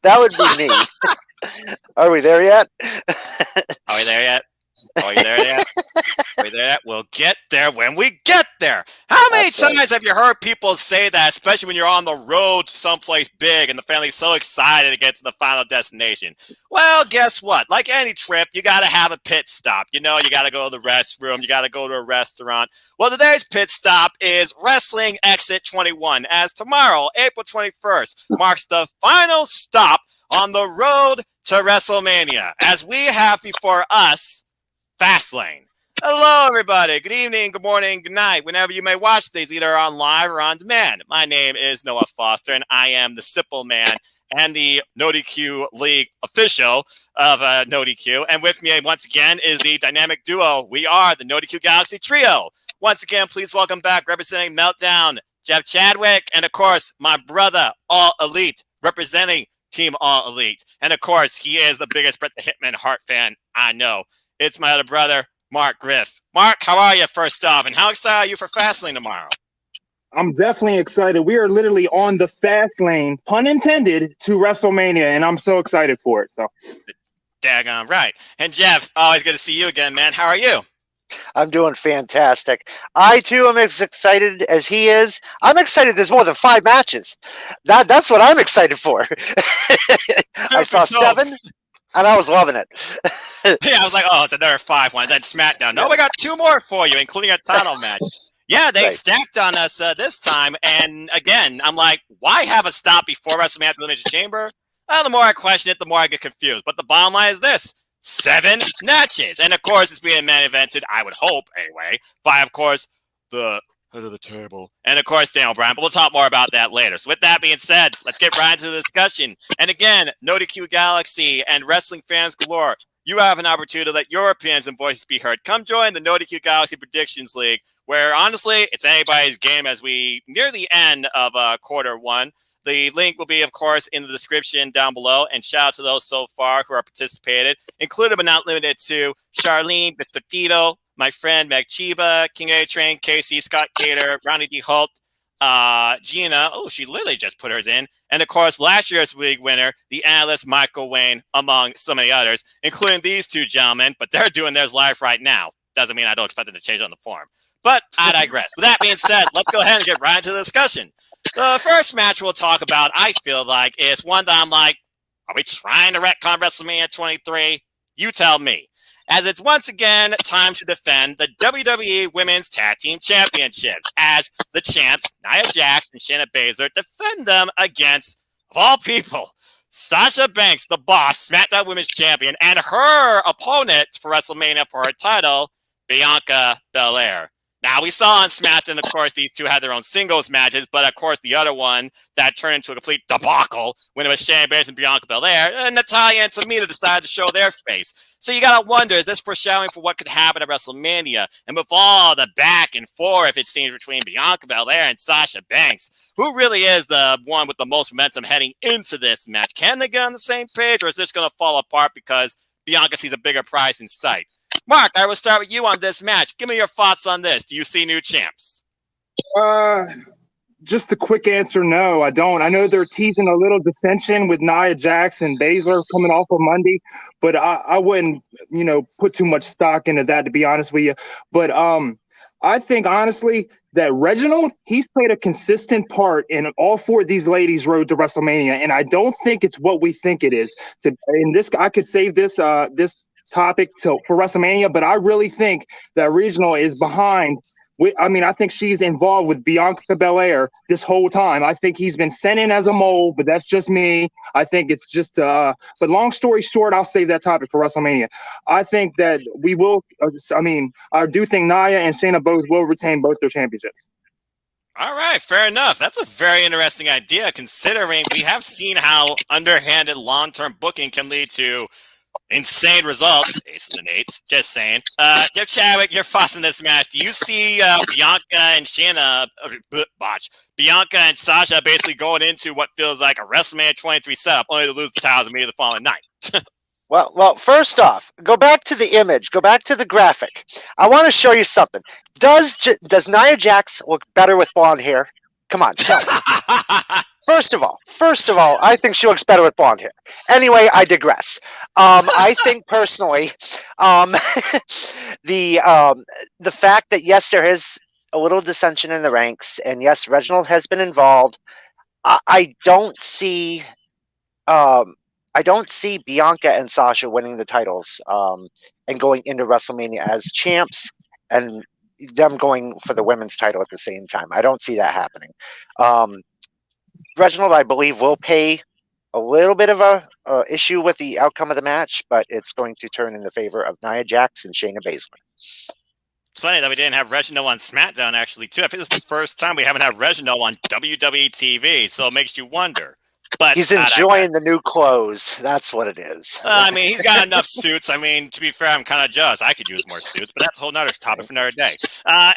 That would be me. Are we there yet? Are we there yet? Are you there yet? Are we there yet? We'll get there when we get there. How many times have you heard people say that, especially when you're on the road to someplace big and the family's so excited to get to the final destination? Well, guess what? Like any trip, you got to have a pit stop. You know, you got to go to the restroom. You got to go to a restaurant. Well, today's pit stop is Wrestling Exit 21, as tomorrow, April 21st, marks the final stop on the road to WrestleMania, as we have before us Fastlane. Hello, everybody. Good evening, good morning, good night, whenever you may watch these, either on live or on demand. My name is Noah Foster, and I am the Simple Man and the No DQ League official of No DQ. And with me, once again, is the dynamic duo. We are the No DQ Galaxy Trio. Once again, please welcome back, representing Meltdown, Jeff Chadwick, and, of course, my brother, All Elite, representing Team All Elite. And, of course, he is the biggest Bret the Hitman Hart fan I know. It's my other brother, Mark Griff. Mark, how are you, first off? And how excited are you for Fastlane tomorrow? I'm definitely excited. We are literally on the fast lane, pun intended, to WrestleMania, and I'm so excited for it. So, daggone right. And Jeff, always good to see you again, man. How are you? I'm doing fantastic. I, too, am as excited as he is. I'm excited there's more than 5 matches. That's what I'm excited for. I saw 7. And I was loving it. Yeah, I was like, oh, it's another 5-1. Then SmackDown. No, we got 2 more for you, including a title match. Yeah, they stacked on us this time. And again, I'm like, why have a stop before WrestleMania at the Elimination Chamber? Well, the more I question it, the more I get confused. But the bottom line is this: 7 matches. And of course, it's being main evented, I would hope, anyway, by, of course, the head of the table. And of course, Daniel Bryan, but we'll talk more about that later. So with that being said, let's get right into the discussion. And again, No DQ Galaxy and wrestling fans galore, you have an opportunity to let your opinions and voices be heard. Come join the No DQ Galaxy Predictions League, where honestly, it's anybody's game as we near the end of quarter 1. The link will be, of course, in the description down below. And shout out to those so far who are participated, including but not limited to Charlene, Mr. Tito, my friend Meg Chiba, King A-Train, Casey, Scott Cater, Ronnie D. Holt, Gina. Oh, she literally just put hers in. And, of course, last year's league winner, the analyst Michael Wayne, among so many others, including these 2 gentlemen. But they're doing theirs live right now. Doesn't mean I don't expect them to change on the forum. But I digress. With that being said, let's go ahead and get right into the discussion. The first match we'll talk about, I feel like, is one that I'm like, are we trying to retcon WrestleMania 23? You tell me. As it's once again time to defend the WWE Women's Tag Team Championships, as the champs, Nia Jax and Shayna Baszler, defend them against, of all people, Sasha Banks, the boss, SmackDown Women's Champion, and her opponent for WrestleMania for her title, Bianca Belair. Now, we saw on SmackDown, of course, these 2 had their own singles matches, but, of course, the other one that turned into a complete debacle when it was Shayna Baszler and Bianca Belair, Natalya and Tamina decided to show their face. So you got to wonder, is this foreshadowing for what could happen at WrestleMania? And with all the back and forth, it seems, between Bianca Belair and Sasha Banks, who really is the one with the most momentum heading into this match? Can they get on the same page, or is this going to fall apart because Bianca sees a bigger prize in sight? Mark, I will start with you on this match. Give me your thoughts on this. Do you see new champs? Just a quick answer, no, I don't. I know they're teasing a little dissension with Nia Jax and Baszler coming off of Monday, but I wouldn't, put too much stock into that, to be honest with you. But I think, honestly, that Reginald, he's played a consistent part in all 4 of these ladies' road to WrestleMania, and I don't think it's what we think it is. I could save this topic for WrestleMania, but I really think that Regional is behind. I think she's involved with Bianca Belair this whole time. I think he's been sent in as a mole, but that's just me. I think it's just but long story short, I'll save that topic for WrestleMania. I think that we will I do think Nia and Shayna both will retain both their championships. All right, fair enough. That's a very interesting idea, considering we have seen how underhanded long-term booking can lead to insane results. Aces and eights. Just saying. Jeff Chadwick, your thoughts on this match. Do you see Bianca and Sasha basically going into what feels like a WrestleMania 23 setup, only to lose the titles immediately the following night? Well, first off, go back to the image. Go back to the graphic. I want to show you something. Does Nia Jax look better with blonde hair? Come on, tell me. First of all, I think she looks better with blonde hair. Anyway, I digress. I think personally, the fact that yes, there is a little dissension in the ranks, and yes, Reginald has been involved. I don't see Bianca and Sasha winning the titles and going into WrestleMania as champs, and them going for the women's title at the same time. I don't see that happening. Reginald, I believe, will pay a little bit of a issue with the outcome of the match, but it's going to turn in the favor of Nia Jax and Shayna Baszler. It's funny that we didn't have Reginald on SmackDown, actually, too. I think this is the first time we haven't had Reginald on WWE TV, so it makes you wonder. But he's enjoying the new clothes. That's what it is. I mean, he's got enough suits. I mean, to be fair, I'm kind of jealous. I could use more suits, but that's a whole nother topic for another day.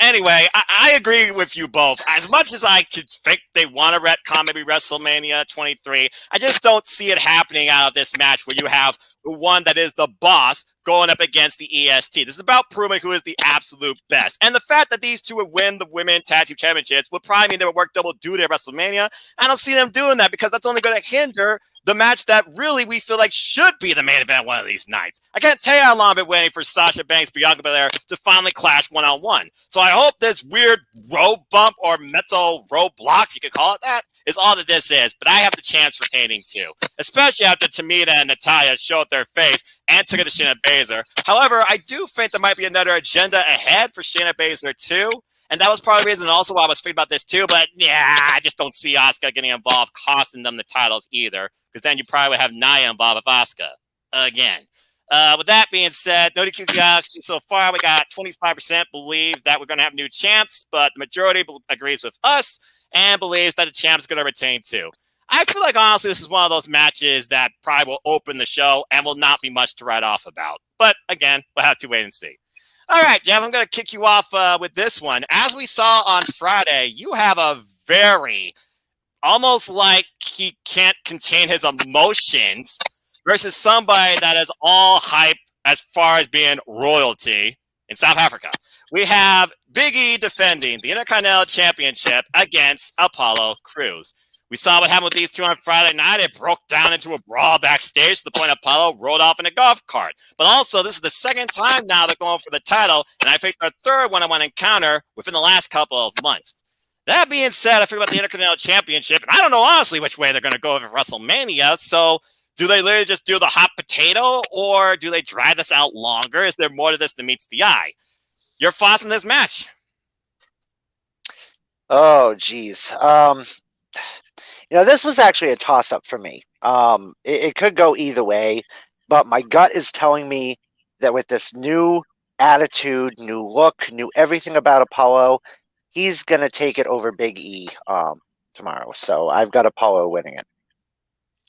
Anyway, I agree with you both. As much as I could think they want to retcon maybe WrestleMania 23, I just don't see it happening out of this match where you have the one that is the boss going up against the EST. This is about proving who is the absolute best. And the fact that these two would win the Women's Tag Team Championships would probably mean they would work double duty at WrestleMania. I don't see them doing that because that's only going to hinder the match that really we feel like should be the main event one of these nights. I can't tell you how long I've been waiting for Sasha Banks, Bianca Belair to finally clash one-on-one. So I hope this weird road bump or mental roadblock, you could call it that, is all that this is. But I have the chance retaining too, especially after Tamina and Natalya showed their face and took it to Shayna Baszler. However, I do think there might be another agenda ahead for Shayna Baszler too. And that was part of the reason also why I was thinking about this too. But yeah, I just don't see Asuka getting involved, costing them the titles either. Because then you probably would have Nia involved with Asuka again. With that being said, No DQ Galaxy, so far we got 25% believe that we're going to have new champs, but the majority agrees with us and believes that the champ is going to retain too. I feel like, honestly, this is one of those matches that probably will open the show and will not be much to write off about. But again, we'll have to wait and see. All right, Jeff, I'm going to kick you off with this one. As we saw on Friday, you have a very, almost like he can't contain his emotions versus somebody that is all hype as far as being royalty in South Africa. We have Big E defending the Intercontinental Championship against Apollo Crews. We saw what happened with these two on Friday night. It broke down into a brawl backstage to the point Apollo rolled off in a golf cart. But also, this is the second time now they're going for the title, and I think their third one-on-one encounter within the last couple of months. That being said, I figure about the Intercontinental Championship, and I don't know honestly which way they're going to go with WrestleMania. So do they literally just do the hot potato, or do they drag this out longer? Is there more to this than meets the eye? Your thoughts on this match? Oh, geez. This was actually a toss-up for me. It could go either way, but my gut is telling me that with this new attitude, new look, new everything about Apollo, he's going to take it over Big E tomorrow. So I've got Apollo winning it.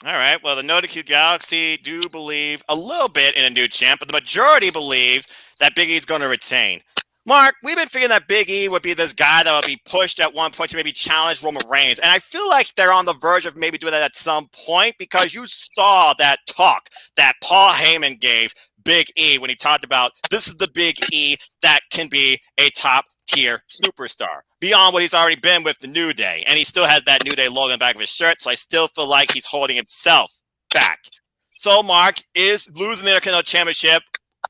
All right. Well, the No DQ Galaxy do believe a little bit in a new champ, but the majority believes that Big E is going to retain. Mark, we've been thinking that Big E would be this guy that would be pushed at one point to maybe challenge Roman Reigns. And I feel like they're on the verge of maybe doing that at some point because you saw that talk that Paul Heyman gave Big E when he talked about this is the Big E that can be a top-tier superstar beyond what he's already been with the New Day. And he still has that New Day logo in the back of his shirt, so I still feel like he's holding himself back. So, Mark, is losing the Intercontinental Championship,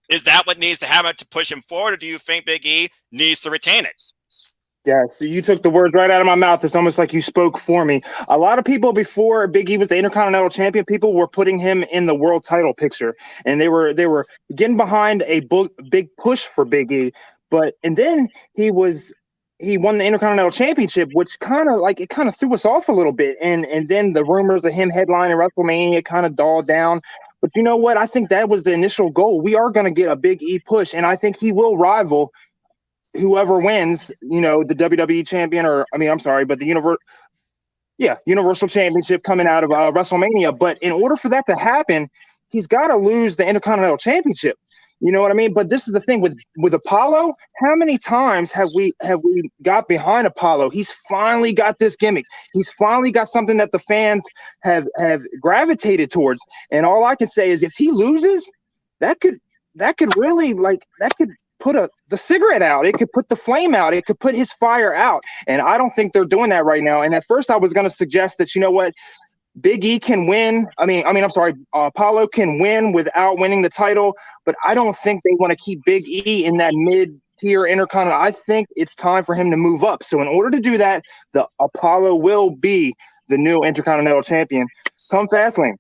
is that what needs to happen to push him forward, or do you think Big E needs to retain it? Yeah, so you took the words right out of my mouth. It's almost like you spoke for me. A lot of people before Big E was the Intercontinental Champion, people were putting him in the world title picture, and they were getting behind a big push for Big E. And then he won the Intercontinental Championship, which kind of threw us off a little bit. And then the rumors of him headlining WrestleMania kind of dialed down. But you know what? I think that was the initial goal. We are going to get a Big E push, and I think he will rival whoever wins, the WWE champion, but the Universal Championship coming out of WrestleMania. But in order for that to happen, he's got to lose the Intercontinental Championship. You know what I mean? But this is the thing with Apollo. How many times have we got behind Apollo? He's finally got this gimmick. He's finally got something that the fans have gravitated towards. And all I can say is if he loses, that could really put the cigarette out. It could put the flame out. It could put his fire out. And I don't think they're doing that right now. And at first I was going to suggest that, you know what, Big E can win. I'm sorry, Apollo can win without winning the title, but I don't think they want to keep Big E in that mid-tier Intercontinental. I think it's time for him to move up. So in order to do that, the Apollo will be the new Intercontinental Champion come Fastlane.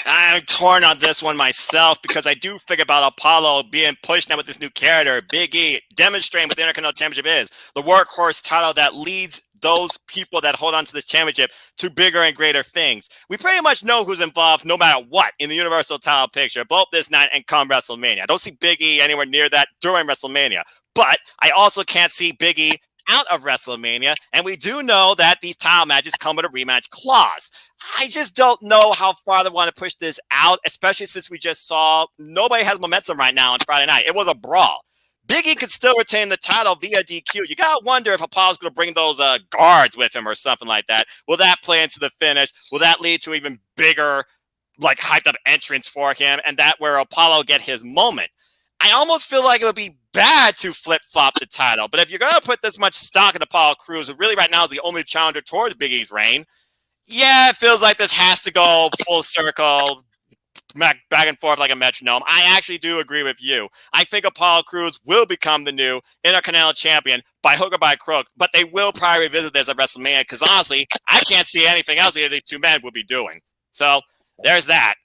I'm torn on this one myself because I do think about Apollo being pushed now with this new character, Big E, demonstrating what the Intercontinental Championship is, the workhorse title that leads those people that hold on to this championship to bigger and greater things. We pretty much know who's involved no matter what in the Universal title picture, both this night and come WrestleMania. I don't see Big E anywhere near that during WrestleMania, but I also can't see Big E out of WrestleMania, and we do know that these title matches come with a rematch clause. I just don't know how far they want to push this out, especially since we just saw nobody has momentum right now on Friday night. It was a brawl. Big E could still retain the title via DQ. You got to wonder if Apollo's going to bring those guards with him or something like that. Will that play into the finish? Will that lead to even bigger, like, hyped-up entrance for him, and that where Apollo get his moment? I almost feel like it would be bad to flip-flop the title, but if you're going to put this much stock in Apollo Crews, who really right now is the only challenger towards Big E's reign, yeah, it feels like this has to go full circle, back and forth like a metronome. I actually do agree with you. I think Apollo Crews will become the new Intercontinental Champion by hook or by crook, but they will probably revisit this at WrestleMania because, honestly, I can't see anything else either of these two men will be doing. So there's that.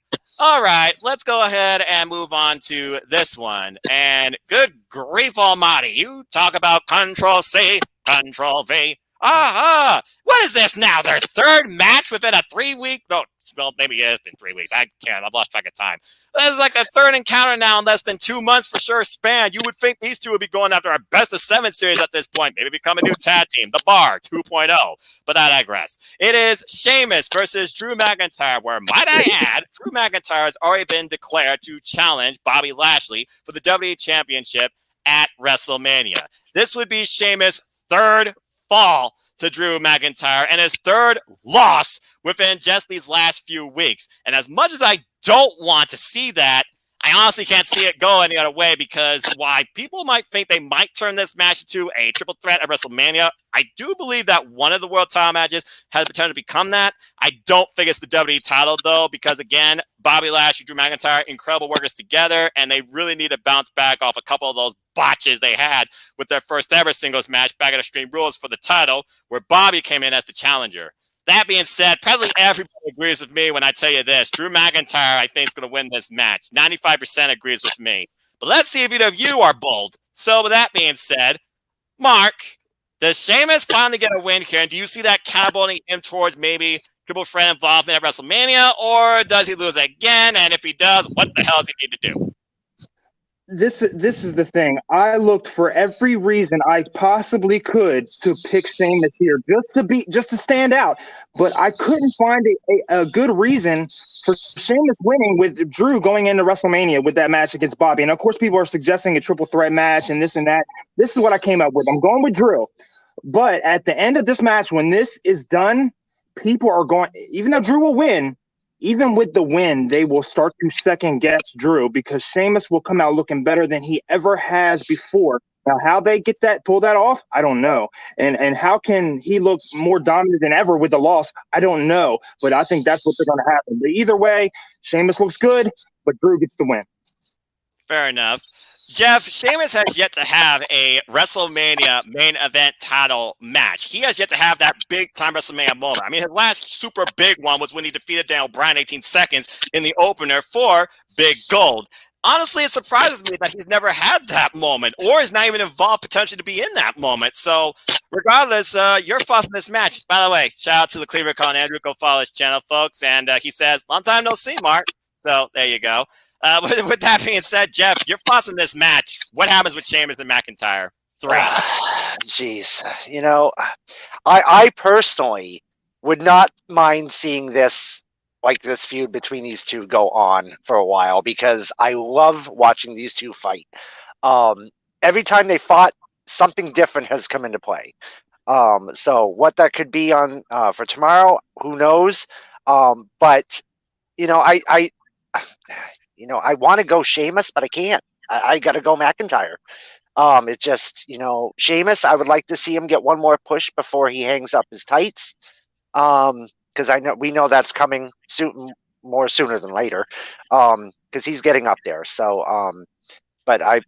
All right, let's go ahead and move on to this one. And good grief almighty, you talk about Control-C, Control-V. Aha! What is this now? Their third match within a 3-week? No, well, maybe it has been 3 weeks. I can't. I've lost track of time. This is like a third encounter now in less than 2 months for sure span. You would think these two would be going after our best of 7 series at this point. Maybe become a new tag team, The Bar 2.0. But I digress. It is Sheamus versus Drew McIntyre, where, might I add, Drew McIntyre has already been declared to challenge Bobby Lashley for the WWE Championship at WrestleMania. This would be Sheamus' third fall to Drew McIntyre and his third loss within just these last few weeks. And as much as I don't want to see that, I honestly can't see it go any other way because why people might think they might turn this match into a triple threat at WrestleMania, I do believe that one of the world title matches has the potential to become that. I don't think it's the WWE title, though, because, again, Bobby Lashley, Drew McIntyre, incredible workers together, and they really need to bounce back off a couple of those botches they had with their first ever singles match back at Extreme Rules for the title, where Bobby came in as the challenger. That being said, probably everybody agrees with me when I tell you this. Drew McIntyre, I think, is going to win this match. 95% agrees with me. But let's see if either of you are bold. So with that being said, Mark, does Sheamus finally get a win here? And do you see that catapulting him towards maybe triple threat involvement at WrestleMania? Or does he lose again? And if he does, what the hell does he need to do? This is the thing. I looked for every reason I possibly could to pick Sheamus here, just to stand out. But I couldn't find a good reason for Sheamus winning with Drew going into WrestleMania with that match against Bobby. And of course, people are suggesting a triple threat match and this and that. This is what I came up with. I'm going with Drew. But at the end of this match, when this is done, people are going, even though Drew will win, even with the win, they will start to second guess Drew because Sheamus will come out looking better than he ever has before. Now, how they pull that off, I don't know. And how can he look more dominant than ever with the loss? I don't know. But I think that's what they're going to happen. But either way, Sheamus looks good, but Drew gets the win. Fair enough. Jeff, Sheamus has yet to have a WrestleMania main event title match. He has yet to have that big-time WrestleMania moment. I mean, his last super big one was when he defeated Daniel Bryan 18 seconds in the opener for Big Gold. Honestly, it surprises me that he's never had that moment or is not even involved potentially to be in that moment. So, regardless, your thoughts on this match. By the way, shout out to the Cleaver Con Andrew. Go follow his channel, folks. And he says, long time no see, Mark. So, there you go. With that being said, Jeff, your thoughts on this match. What happens with Sheamus and McIntyre? 3. Jeez. You know, I personally would not mind seeing this feud between these two go on for a while because I love watching these two fight. Every time they fought, something different has come into play. So what that could be on for tomorrow, who knows? But you know, I want to go Sheamus, but I can't. I got to go McIntyre. It's just, Sheamus, I would like to see him get one more push before he hangs up his tights. Because we know that's coming more sooner than later. Because he's getting up there. So, but I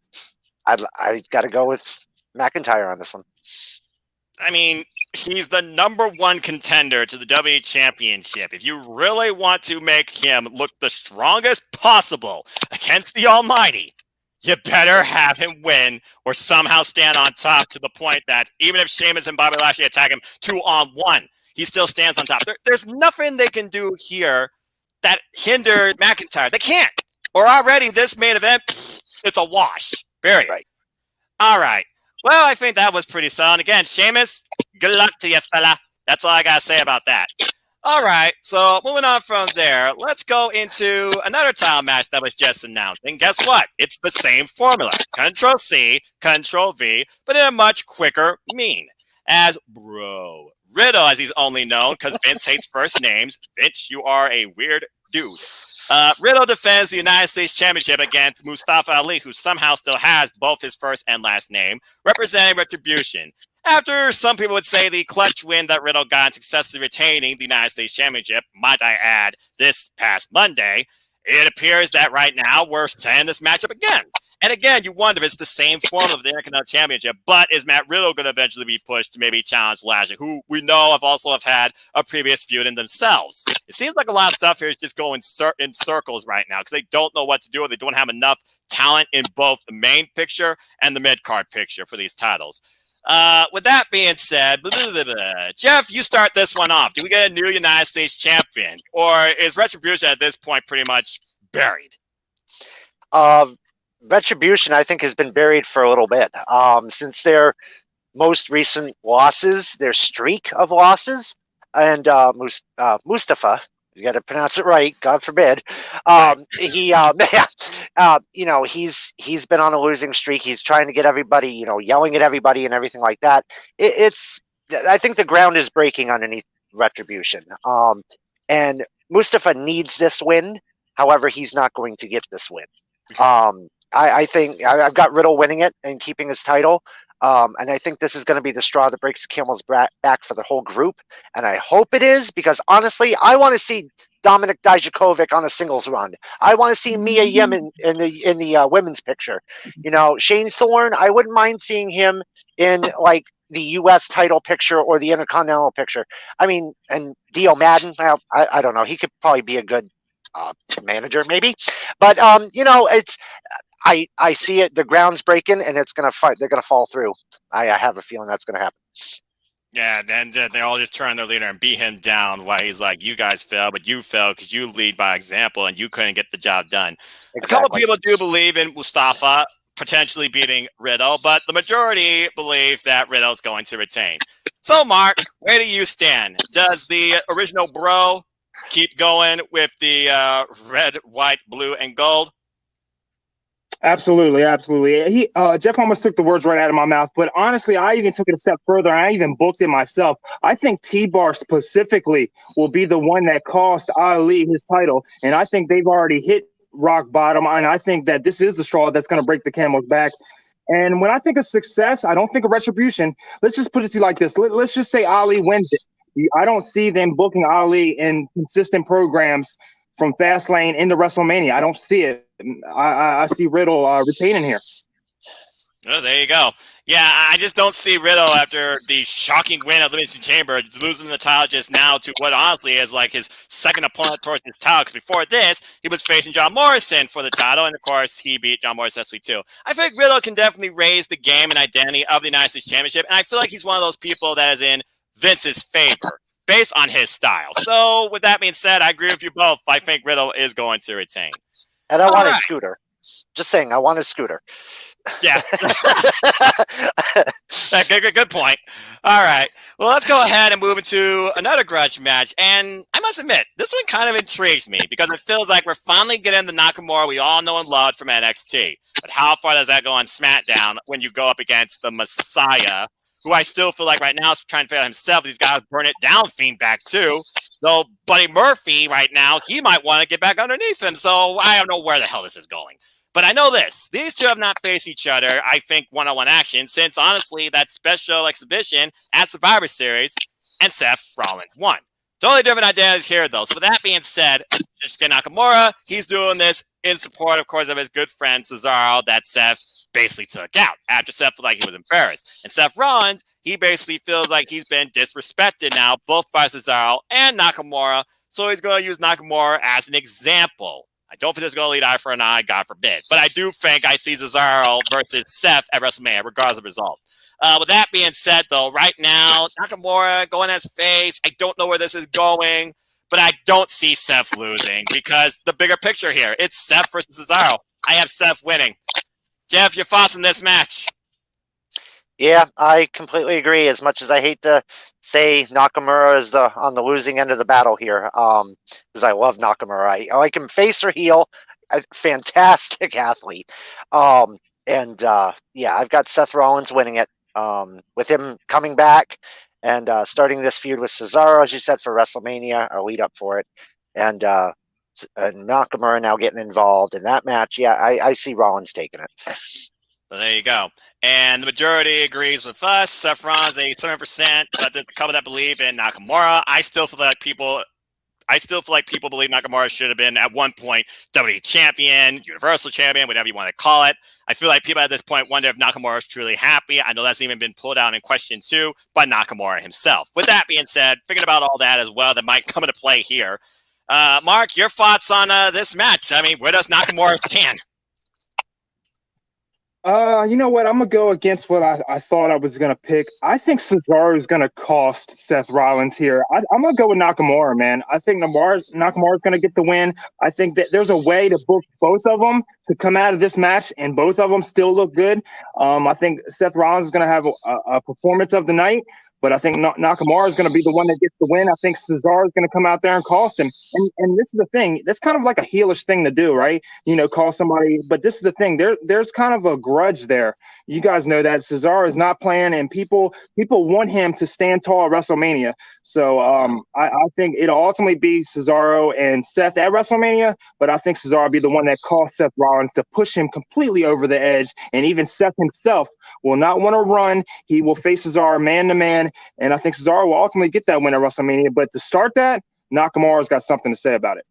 got to go with McIntyre on this one. I mean, he's the #1 contender to the WWE Championship. If you really want to make him look the strongest possible against the Almighty, you better have him win or somehow stand on top to the point that even if Sheamus and Bobby Lashley attack him 2-on-1, he still stands on top. There's nothing they can do here that hinder McIntyre. They can't. Or already this main event, it's a wash. Period. Right. All right. Well, I think that was pretty solid. Again, Sheamus, good luck to you, fella. That's all I got to say about that. All right, so moving on from there, let's go into another title match that was just announced. And guess what? It's the same formula. Control-C, Control-V, but in a much quicker mean. As Bro Riddle, as he's only known, because Vince hates first names. Vince, you are a weird dude. Riddle defends the United States Championship against Mustafa Ali, who somehow still has both his first and last name, representing Retribution. After some people would say the clutch win that Riddle got in successfully retaining the United States Championship, might I add, this past Monday, it appears that right now we're setting this matchup again. And again, you wonder if it's the same form of the Intercontinental Championship, but is Matt Riddle going to eventually be pushed to maybe challenge Lashley, who we know have had a previous feud in themselves? It seems like a lot of stuff here is just going in circles right now because they don't know what to do. Or they don't have enough talent in both the main picture and the mid-card picture for these titles. With that being said, Jeff, you start this one off. Do we get a new United States champion, or is Retribution at this point pretty much buried? Retribution, I think, has been buried for a little bit. Since their most recent losses, their streak of losses, and Mustafa, you got to pronounce it right, God forbid. He's been on a losing streak. He's trying to get everybody, yelling at everybody and everything like that. I think the ground is breaking underneath Retribution. And Mustafa needs this win. However, he's not going to get this win. I think I've got Riddle winning it and keeping his title. And I think this is going to be the straw that breaks the camel's back for the whole group. And I hope it is, because honestly, I want to see Dominik Dijakovic on a singles run. I want to see Mia Yim in the women's picture. Shane Thorne, I wouldn't mind seeing him in like the U.S. title picture or the Intercontinental picture. I mean, and Dio Madden, well, I don't know. He could probably be a good manager, maybe. But it's. I see it. The ground's breaking, and it's gonna fight. They're gonna fall through. I have a feeling that's gonna happen. Yeah, and they all just turn their leader and beat him down. While he's like, "You guys failed, but you failed because you lead by example, and you couldn't get the job done." Exactly. A couple people do believe in Mustafa potentially beating Riddle, but the majority believe that Riddle's going to retain. So, Mark, where do you stand? Does the original Bro keep going with the red, white, blue, and gold? Absolutely. Jeff almost took the words right out of my mouth, but honestly, I even took it a step further. I even booked it myself. I think T-Bar specifically will be the one that cost Ali his title, and I think they've already hit rock bottom, and I think that this is the straw that's going to break the camel's back. And when I think of success, I don't think of Retribution. Let's just put it to you like this. Let's just say Ali wins it. I don't see them booking Ali in consistent programs from Fastlane into WrestleMania. I don't see it. I see Riddle retaining here. Oh, there you go. Yeah, I just don't see Riddle after the shocking win at Elimination Chamber, losing the title just now to what honestly is like his second opponent towards his title. Because before this, he was facing John Morrison for the title, and of course, he beat John Morrison too. I feel like Riddle can definitely raise the game and identity of the United States Championship, and I feel like he's one of those people that is in Vince's favor based on his style. So, with that being said, I agree with you both. I think Riddle is going to retain. And I want a scooter. Just saying, I want a scooter. Yeah. Good point. All right. Well, let's go ahead and move into another grudge match. And I must admit, this one kind of intrigues me because it feels like we're finally getting the Nakamura we all know and love from NXT. But how far does that go on SmackDown when you go up against the Messiah, who I still feel like right now is trying to figure out himself. He's got to burn it down Fiend back too. Though Buddy Murphy right now, he might want to get back underneath him. So I don't know where the hell this is going. But I know this. These two have not faced each other, I think, one-on-one action since, honestly, that special exhibition at Survivor Series, and Seth Rollins won. Totally different identities here, though. So with that being said, Shinsuke Nakamura, he's doing this in support, of course, of his good friend Cesaro that Seth basically took out after Seth felt like he was embarrassed. And Seth Rollins, he basically feels like he's been disrespected now, both by Cesaro and Nakamura. So he's going to use Nakamura as an example. I don't think this is going to lead eye for an eye, God forbid. But I do think I see Cesaro versus Seth at WrestleMania, regardless of result. With that being said, though, right now, Nakamura going as face. I don't know where this is going, but I don't see Seth losing because the bigger picture here, it's Seth versus Cesaro. I have Seth winning. Jeff, your thoughts on this match? Yeah, I completely agree. As much as I hate to say Nakamura is on the losing end of the battle here, because I love Nakamura. I like him face or heel. A fantastic athlete. Yeah, I've got Seth Rollins winning it. With him coming back and starting this feud with Cesaro, as you said, for WrestleMania, or lead up for it, and Nakamura now getting involved in that match. Yeah, I see Rollins taking it. So there you go. And the majority agrees with us. Seth Rollins, 87%, but there's a couple that believe in Nakamura. I still feel like people believe Nakamura should have been at one point WWE champion, Universal champion, whatever you want to call it. I feel like people at this point wonder if Nakamura is truly happy. I know that's even been pulled out in question too by Nakamura himself. With that being said, thinking about all that as well that might come into play here. Mark, your thoughts on this match? I mean, where does Nakamura stand? You know what? I'm gonna go against what I thought I was gonna pick. I think Cesaro is gonna cost Seth Rollins here. I'm gonna go with Nakamura, man. I think Nakamura's gonna get the win. I think that there's a way to book both of them to come out of this match, and both of them still look good. I think Seth Rollins is gonna have a performance of the night, but I think Nakamura is going to be the one that gets the win. I think Cesaro is going to come out there and cost him. And this is the thing. That's kind of like a heelish thing to do, right? You know, call somebody. But this is the thing. There's kind of a grudge there. You guys know that Cesaro is not playing, and people want him to stand tall at WrestleMania. So I think it'll ultimately be Cesaro and Seth at WrestleMania, but I think Cesaro will be the one that costs Seth Rollins to push him completely over the edge. And even Seth himself will not want to run. He will face Cesaro man-to-man. And I think Cesaro will ultimately get that win at WrestleMania. But to start that, Nakamura's got something to say about it.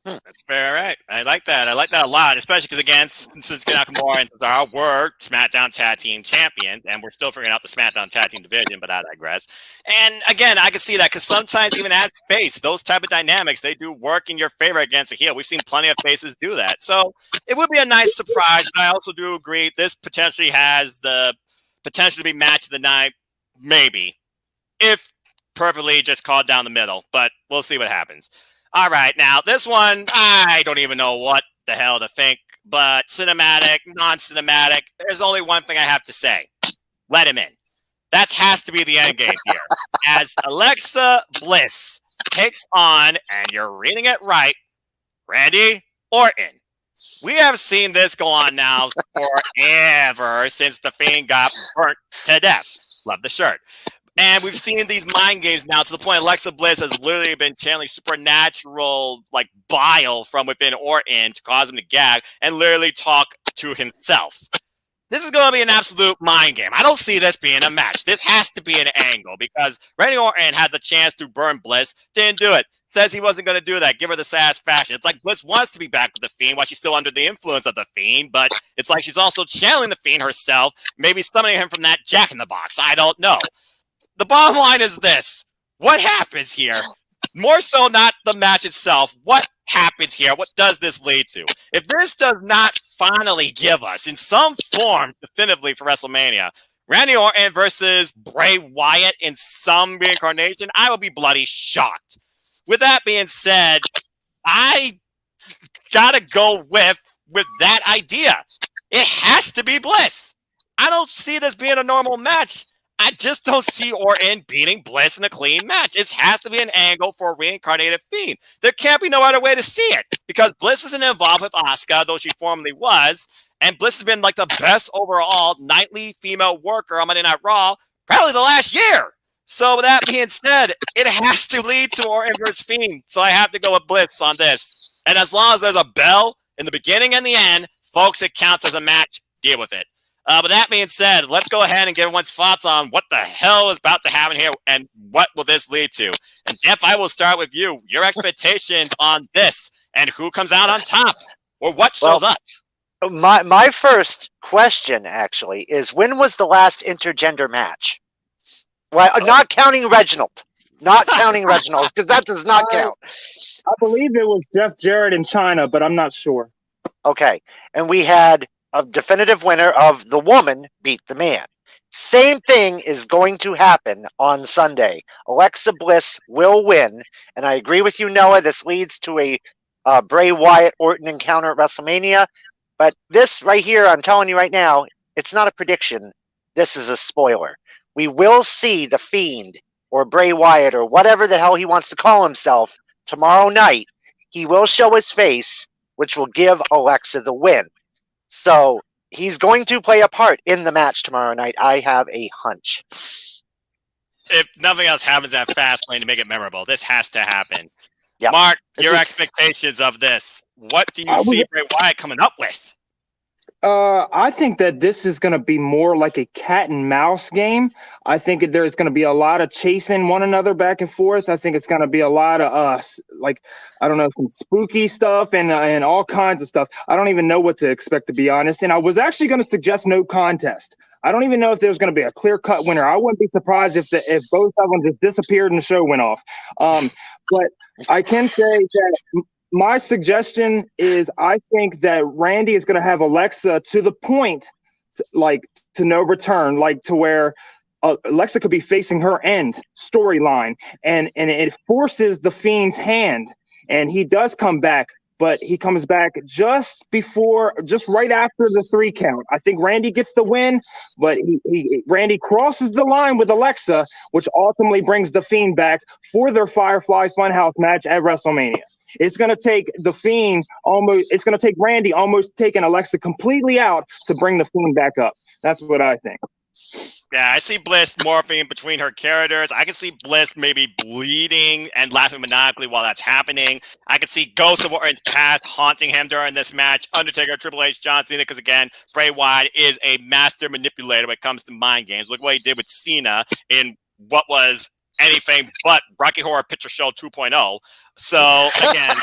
That's fair, right? I like that. I like that a lot, especially because, again, since Nakamura and Cesaro were SmackDown Tag Team Champions, and we're still figuring out the SmackDown Tag Team division, but I digress. And, again, I can see that because sometimes even as face, those type of dynamics, they do work in your favor against a heel. We've seen plenty of faces do that. So it would be a nice surprise, but I also do agree this potentially has the potential to be match of the night, maybe, if perfectly just called down the middle, but we'll see what happens. All right, now this one, I don't even know what the hell to think, but cinematic, non-cinematic, there's only one thing I have to say. Let him in. That has to be the end game here. As Alexa Bliss takes on, and you're reading it right, Randy Orton. We have seen this go on now forever since the Fiend got burnt to death. Love the shirt. And we've seen these mind games now to the point Alexa Bliss has literally been channeling supernatural, like, bile from within Orton to cause him to gag and literally talk to himself. This is going to be an absolute mind game. I don't see this being a match. This has to be an angle because Randy Orton had the chance to burn Bliss, didn't do it. Says he wasn't going to do that. Give her the satisfaction. It's like Bliss wants to be back with the Fiend while she's still under the influence of the Fiend, but it's like she's also channeling the Fiend herself, maybe summoning him from that Jack in the Box. I don't know. The bottom line is this. What happens here? More so not the match itself. What happens here? What does this lead to? If this does not finally give us, in some form, definitively for WrestleMania, Randy Orton versus Bray Wyatt in some reincarnation, I will be bloody shocked. With that being said, I gotta go with that idea. It has to be Bliss. I don't see this being a normal match. I just don't see Orton beating Bliss in a clean match. It has to be an angle for a reincarnated Fiend. There can't be no other way to see it because Bliss isn't involved with Asuka, though she formerly was, and Bliss has been like the best overall nightly female worker on Monday Night Raw probably the last year. So with that being said, it has to lead to Orton versus Fiend. So I have to go with Bliss on this. And as long as there's a bell in the beginning and the end, Folks, it counts as a match. Deal with it. But that being said, let's go ahead and get everyone's thoughts on what the hell is about to happen here and what will this lead to. And Jeff, I will start with you. Your expectations on this and who comes out on top or what shows up. My first question, actually, is when was the last intergender match? Well, not counting Reginald. Not counting Reginald, because that does not count. I believe it was Jeff Jarrett in China, but I'm not sure. Okay. And we had a definitive winner of the woman beat the man. Same thing is going to happen on Sunday. Alexa Bliss will win. And I agree with you, Noah. This leads to a Bray Wyatt Orton encounter at WrestleMania. But this right here, I'm telling you right now, it's not a prediction. This is a spoiler. We will see The Fiend or Bray Wyatt or whatever the hell he wants to call himself tomorrow night. He will show his face, which will give Alexa the win. So he's going to play a part in the match tomorrow night. I have a hunch. If nothing else happens at Fastlane to make it memorable, this has to happen. Yep. Mark, your expectations of this. What do you see Bray Wyatt coming up with? I think that this is going to be more like a cat and mouse game. I think there's going to be a lot of chasing one another back and forth. I think it's going to be a lot of some spooky stuff and all kinds of stuff. I don't even know what to expect, to be honest. And I was actually going to suggest no contest. I don't even know if there's going to be a clear-cut winner. I wouldn't be surprised if both of them just disappeared and the show went off. But I can say that my suggestion is I think that Randy is going to have Alexa to the point, to no return, to where Alexa could be facing her end storyline, and it forces the Fiend's hand, and he does come back, but he comes back just right after the 3 count. I think Randy gets the win, but Randy crosses the line with Alexa, which ultimately brings the Fiend back for their Firefly Funhouse match at WrestleMania. It's going to take Randy almost taking Alexa completely out to bring the Fiend back up. That's what I think. Yeah, I see Bliss morphing between her characters. I can see Bliss maybe bleeding and laughing maniacally while that's happening. I can see ghosts of Orton's past haunting him during this match. Undertaker, Triple H, John Cena, because again, Bray Wyatt is a master manipulator when it comes to mind games. Look what he did with Cena in what was anything but Rocky Horror Picture Show 2.0. So again,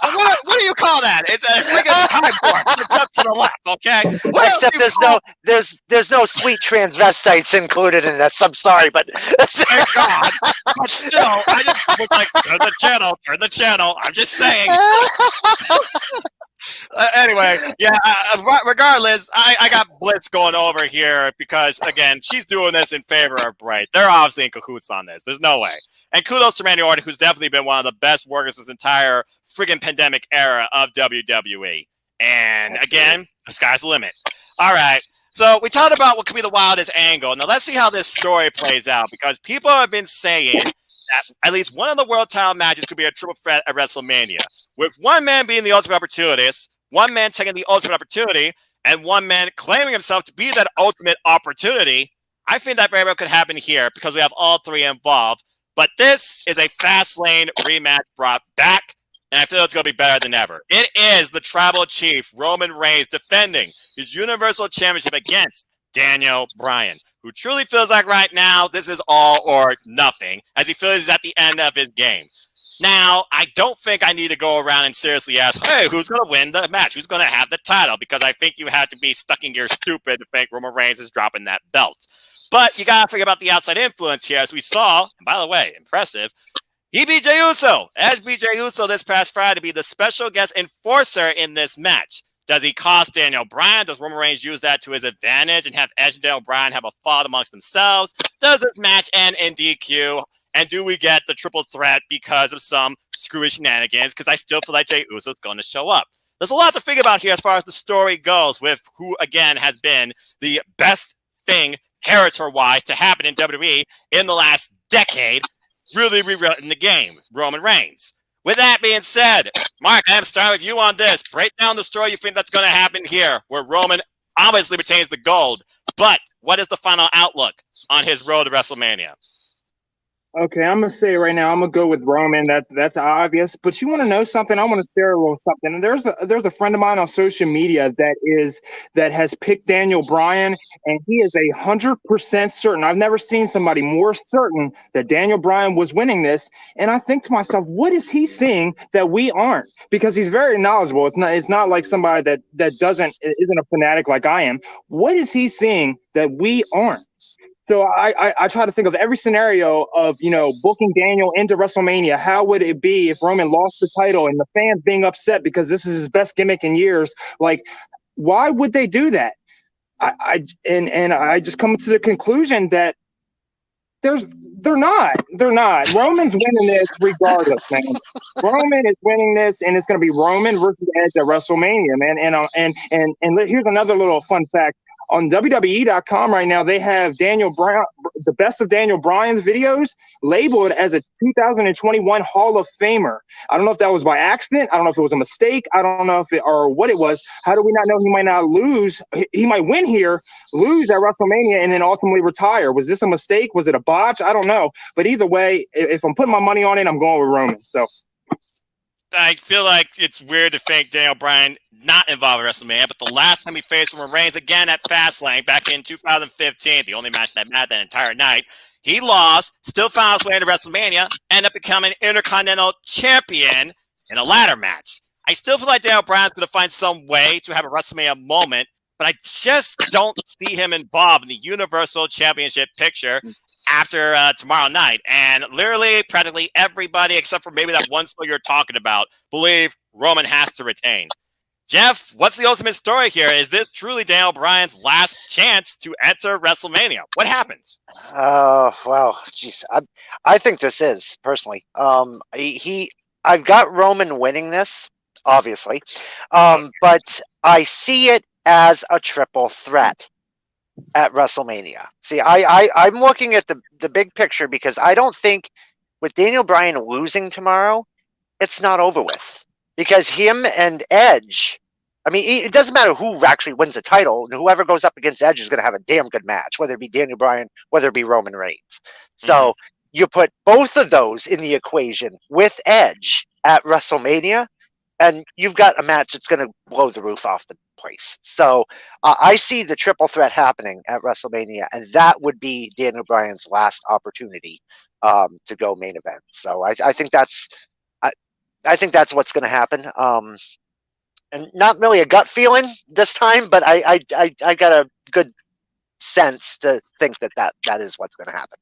what do you call that? It's a freaking time warp up to the left, okay? Except there's no sweet transvestites included in this. I'm sorry, but thank God. But still, I just was like, turn the channel. I'm just saying. Anyway, yeah, regardless, I got Bliss going over here because, again, she's doing this in favor of Bray. They're obviously in cahoots on this. There's no way. And kudos to Randy Orton, who's definitely been one of the best workers this entire friggin' pandemic era of WWE. And, again, the sky's the limit. All right. So we talked about what could be the wildest angle. Now, let's see how this story plays out, because people have been saying that at least one of the world title matches could be a triple threat at WrestleMania, with one man being the ultimate opportunist, one man taking the ultimate opportunity, and one man claiming himself to be that ultimate opportunity. I think that very well could happen here because we have all 3 involved. But this is a Fastlane rematch brought back, and I feel it's going to be better than ever. It is the Tribal Chief, Roman Reigns, defending his Universal Championship against Daniel Bryan, who truly feels like right now this is all or nothing, as he feels he's at the end of his game. Now, I don't think I need to go around and seriously ask, hey, who's going to win the match? Who's going to have the title? Because I think you have to be stuck in gear stupid to think Roman Reigns is dropping that belt. But you got to figure about the outside influence here, as we saw, and by the way, impressive, he beat Jey Uso, Edge beat Jey Uso this past Friday to be the special guest enforcer in this match. Does he cost Daniel Bryan? Does Roman Reigns use that to his advantage and have Edge and Daniel Bryan have a fight amongst themselves? Does this match end in DQ? And do we get the triple threat because of some screwy shenanigans? Because I still feel like Jey Uso is going to show up. There's a lot to think about here as far as the story goes with who, again, has been the best thing character-wise to happen in WWE in the last decade, really rewritten the game, Roman Reigns. With that being said, Mark, I'm starting with you on this. Break down the story you think that's going to happen here, where Roman obviously retains the gold. But what is the final outlook on his road to WrestleMania? Okay, I'm gonna say right now, I'm gonna go with Roman. That's obvious. But you want to know something? I want to share a little something. And there's a friend of mine on social media that has picked Daniel Bryan, and he is 100% certain. I've never seen somebody more certain that Daniel Bryan was winning this. And I think to myself, what is he seeing that we aren't? Because he's very knowledgeable. It's not like somebody that isn't a fanatic like I am. What is he seeing that we aren't? So I try to think of every scenario of, booking Daniel into WrestleMania. How would it be if Roman lost the title and the fans being upset because this is his best gimmick in years? Like, why would they do that? I just come to the conclusion that they're not. Roman's winning this regardless, man. Roman is winning this, and it's going to be Roman versus Edge at WrestleMania, man. And here's another little fun fact. On WWE.com right now, they have Daniel Bryan, the best of Daniel Bryan's videos, labeled as a 2021 Hall of Famer. I don't know if that was by accident. I don't know if it was a mistake. I don't know or what it was. How do we not know he might not lose? He might win here, lose at WrestleMania, and then ultimately retire. Was this a mistake? Was it a botch? I don't know. But either way, if I'm putting my money on it, I'm going with Roman. So I feel like it's weird to think Daniel Bryan not involved in WrestleMania, but the last time he faced Roman Reigns again at Fastlane back in 2015, the only match that mattered that entire night, he lost, still found his way into WrestleMania, ended up becoming Intercontinental Champion in a ladder match. I still feel like Daniel Bryan's going to find some way to have a WrestleMania moment, but I just don't see him involved in the Universal Championship picture after tomorrow night. And literally practically everybody, except for maybe that one still you're talking about, believe Roman has to retain. Jeff, what's the ultimate story here? Is this truly Daniel Bryan's last chance to enter WrestleMania? What happens? Oh, wow. Jeez. I think this is, personally. I've got Roman winning this, obviously. But I see it as a triple threat at WrestleMania. See, I'm looking at the big picture, because I don't think with Daniel Bryan losing tomorrow, it's not over with. Because him and Edge, I mean, it doesn't matter who actually wins the title. Whoever goes up against Edge is going to have a damn good match, whether it be Daniel Bryan, whether it be Roman Reigns. So you put both of those in the equation with Edge at WrestleMania, and you've got a match that's going to blow the roof off the place. So I see the triple threat happening at WrestleMania, and that would be Daniel Bryan's last opportunity to go main event. So I think that's what's going to happen. And not really a gut feeling this time, but I got a good sense to think that is what's going to happen.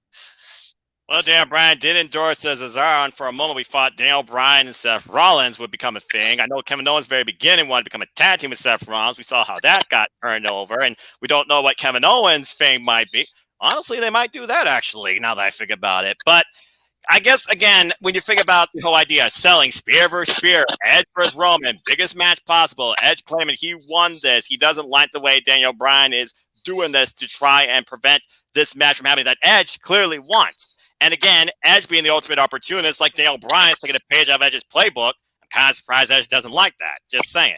Well, Daniel Bryan did endorse as Cesaro, and for a moment we thought Daniel Bryan and Seth Rollins would become a thing. I know Kevin Owens' very beginning wanted to become a tag team with Seth Rollins. We saw how that got turned over, and we don't know what Kevin Owens' fame might be. Honestly, they might do that, actually, now that I think about it. But I guess, again, when you think about the whole idea of selling spear versus spear, Edge versus Roman, biggest match possible, Edge claiming he won this, he doesn't like the way Daniel Bryan is doing this to try and prevent this match from happening that Edge clearly wants. And again, Edge being the ultimate opportunist, like Daniel Bryan's taking a page out of Edge's playbook, I'm kind of surprised Edge doesn't like that, just saying.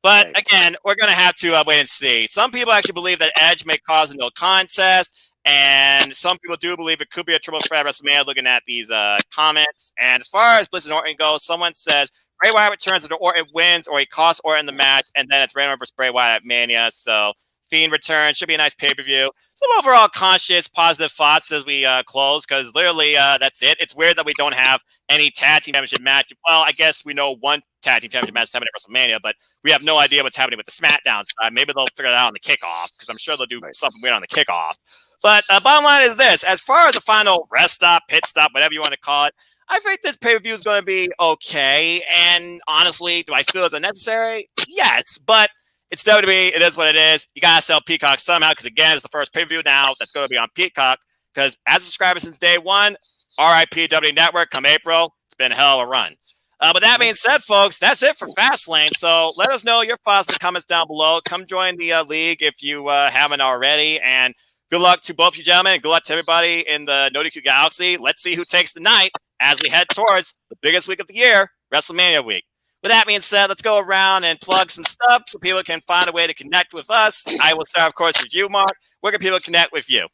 But again, we're going to have to wait and see. Some people actually believe that Edge may cause a no contest, and some people do believe it could be a triple threat WrestleMania looking at these comments. And as far as Bliss and Orton goes, someone says Bray Wyatt returns after Orton wins, or he costs Orton the match, and then it's Randy Orton versus Bray Wyatt at Mania. So Fiend return should be a nice pay-per-view. Some overall conscious, positive thoughts as we close, because literally that's it. It's weird that we don't have any tag team championship match. Well, I guess we know one tag team championship match is happening at WrestleMania, but we have no idea what's happening with the SmackDown side. Maybe they'll figure that out on the kickoff, because I'm sure they'll do something weird on the kickoff. But bottom line is this. As far as a final rest stop, pit stop, whatever you want to call it, I think this pay-per-view is going to be okay. And honestly, do I feel it's unnecessary? Yes, but it's WWE. It is what it is. You got to sell Peacock somehow, because, again, it's the first pay-per-view now that's going to be on Peacock, because as a subscriber since day one, RIP WWE Network, come April, it's been a hell of a run. But that being said, folks, that's it for Fastlane. So let us know your thoughts in the comments down below. Come join the league if you haven't already. And good luck to both you gentlemen, and good luck to everybody in the No DQ Galaxy. Let's see who takes the night as we head towards the biggest week of the year, WrestleMania week. With that being said, let's go around and plug some stuff so people can find a way to connect with us. I will start, of course, with you, Mark. Where can people connect with you?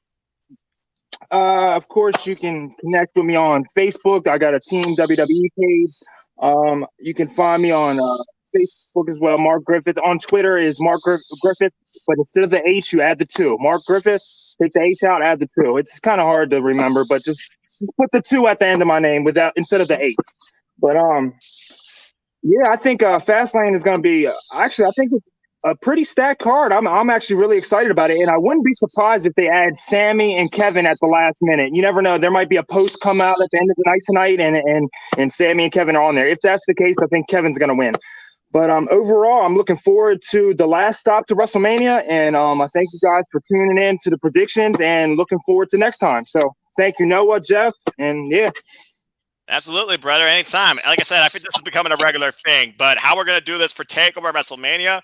Of course, you can connect with me on Facebook. I got a Team WWE page. You can find me on Facebook as well. Mark Griffith. On Twitter is Mark Griffith, but instead of the H, you add the 2. Mark Griffith. Take the H out, add the 2. It's kind of hard to remember, but just put the 2 at the end of my name instead of the H. But yeah, I think Fastlane is going to be. Actually, I think it's a pretty stacked card. I'm actually really excited about it, and I wouldn't be surprised if they add Sammy and Kevin at the last minute. You never know. There might be a post come out at the end of the night tonight, and Sammy and Kevin are on there. If that's the case, I think Kevin's going to win. But overall, I'm looking forward to the last stop to WrestleMania, and I thank you guys for tuning in to the predictions, and looking forward to next time. So thank you, Noah, Jeff, and yeah. Absolutely, brother. Anytime. Like I said, I think this is becoming a regular thing. But how we're going to do this for TakeOver WrestleMania,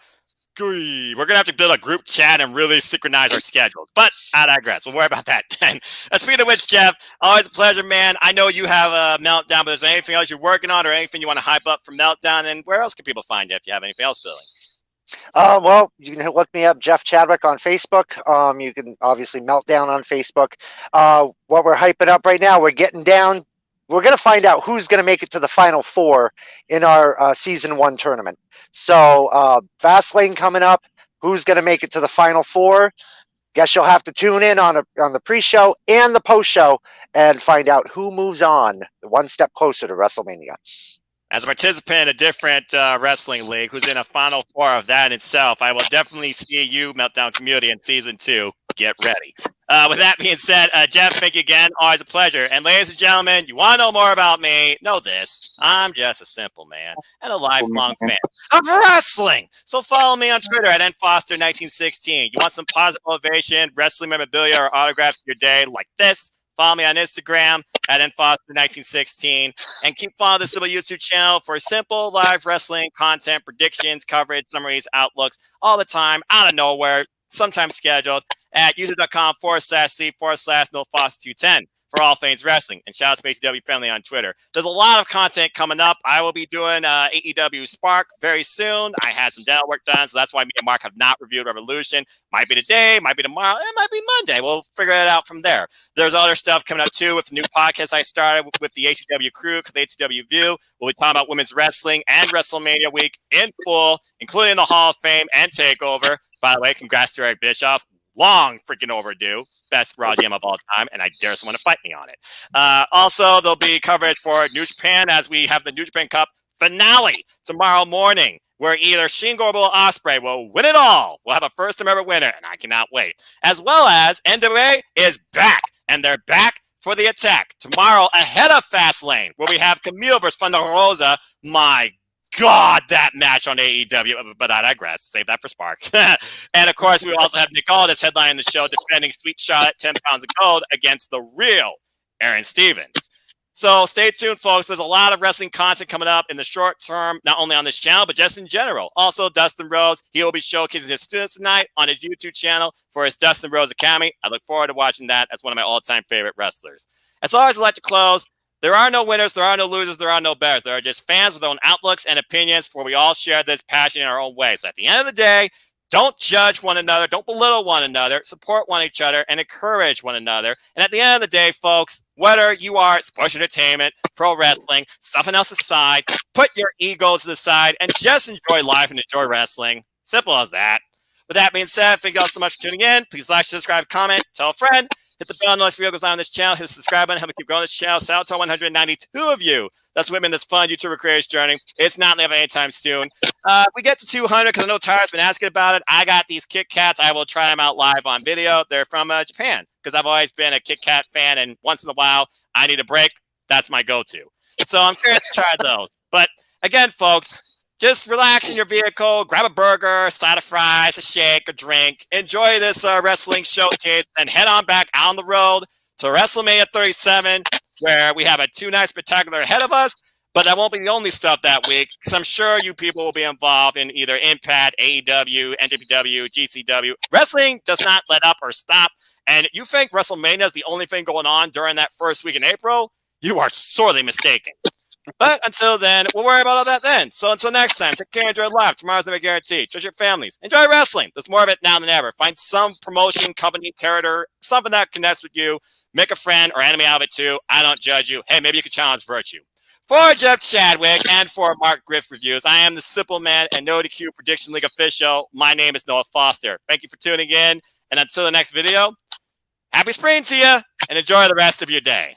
we're going to have to build a group chat and really synchronize our schedules. But I digress. We'll worry about that then. Speaking of which, Jeff, always a pleasure, man. I know you have a Meltdown, but is there anything else you're working on or anything you want to hype up for Meltdown? And where else can people find you if you have anything else building? Well, you can look me up, Jeff Chadwick, on Facebook. You can obviously Meltdown on Facebook. What we're hyping up right now, we're getting down. We're going to find out who's going to make it to the Final 4 in our Season 1 tournament. So Fastlane coming up. Who's going to make it to the Final 4? Guess you'll have to tune in on the pre-show and the post-show and find out who moves on one step closer to WrestleMania. As a participant in a different wrestling league who's in a Final 4 of that in itself, I will definitely see you, Meltdown Community, in Season 2. Get ready. With that being said, Jeff, thank you again. Always a pleasure. And ladies and gentlemen, you want to know more about me? Know this. I'm just a simple man and a lifelong fan of wrestling. So follow me on Twitter at nfoster1916. You want some positive motivation, wrestling memorabilia, or autographs for your day like this? Follow me on Instagram at nfoster1916 and keep following the Civil YouTube channel for simple live wrestling content, predictions, coverage, summaries, outlooks, all the time, out of nowhere, sometimes scheduled at youtube.com/c/NoFoster210 for all things wrestling. And shout out to AEW Friendly on Twitter. There's a lot of content coming up. I will be doing AEW Spark very soon. I had some dental work done, so that's why me and Mark have not reviewed Revolution. Might be today, might be tomorrow, it might be Monday. We'll figure it out from there. There's other stuff coming up too with the new podcast I started with the ACW crew, the ACW View. We'll be talking about women's wrestling and WrestleMania week in full, including the Hall of Fame and TakeOver. By the way, congrats to Eric Bischoff. Long freaking overdue. Best Raw GM of all time, and I dare someone to fight me on it. Also, there'll be coverage for New Japan as we have the New Japan Cup finale tomorrow morning, where either Shingo or Ospreay will win it all. We'll have a first-time-ever winner, and I cannot wait. As well as NWA is back, and they're back for the attack tomorrow ahead of Fastlane, where we have Camille versus Thunder Rosa. My God, that match on AEW, but I digress. Save that for Spark. And, of course, we also have Nick Aldis headlining the show, defending Sweet Shot at 10 pounds of gold against the real Aaron Stevens. So stay tuned, folks. There's a lot of wrestling content coming up in the short term, not only on this channel, but just in general. Also, Dustin Rhodes, he will be showcasing his students tonight on his YouTube channel for his Dustin Rhodes Academy. I look forward to watching that as one of my all-time favorite wrestlers. As always, I'd like to close. There are no winners, there are no losers, there are no bears. There are just fans with their own outlooks and opinions where we all share this passion in our own way. So at the end of the day, don't judge one another, don't belittle one another, support one each other, and encourage one another. And at the end of the day, folks, whether you are sports entertainment, pro wrestling, something else aside, put your ego to the side and just enjoy life and enjoy wrestling. Simple as that. With that being said, thank you all so much for tuning in. Please like, subscribe, comment, tell a friend. Hit the bell notice video goes on this channel. Hit the subscribe button. Help me keep growing this channel. Shout out to 192 of you. That's women. That's fun. YouTuber creators journey. It's not leaving anytime soon. If we get to 200, because I know Tara's been asking about it. I got these Kit Kats. I will try them out live on video. They're from Japan, because I've always been a Kit Kat fan, and once in a while I need a break. That's my go-to. So I'm curious to try those. But again, folks, just relax in your vehicle, grab a burger, a side of fries, a shake, a drink. Enjoy this wrestling showcase, and head on back out on the road to WrestleMania 37, where we have a two-night spectacular ahead of us. But that won't be the only stuff that week, because I'm sure you people will be involved in either Impact, AEW, NJPW, GCW. Wrestling does not let up or stop. And you think WrestleMania is the only thing going on during that first week in April? You are sorely mistaken. But until then, we'll worry about all that then. So until next time, take care, enjoy life. Tomorrow's never guaranteed. Trust your families. Enjoy wrestling. There's more of it now than ever. Find some promotion, company, character, something that connects with you. Make a friend or enemy out of it too. I don't judge you. Hey, maybe you could challenge virtue. For Jeff Chadwick and for Mark Griff Reviews, I am the Simple Man and NoDQ Prediction League official. My name is Noah Foster. Thank you for tuning in. And until the next video, happy spring to you and enjoy the rest of your day.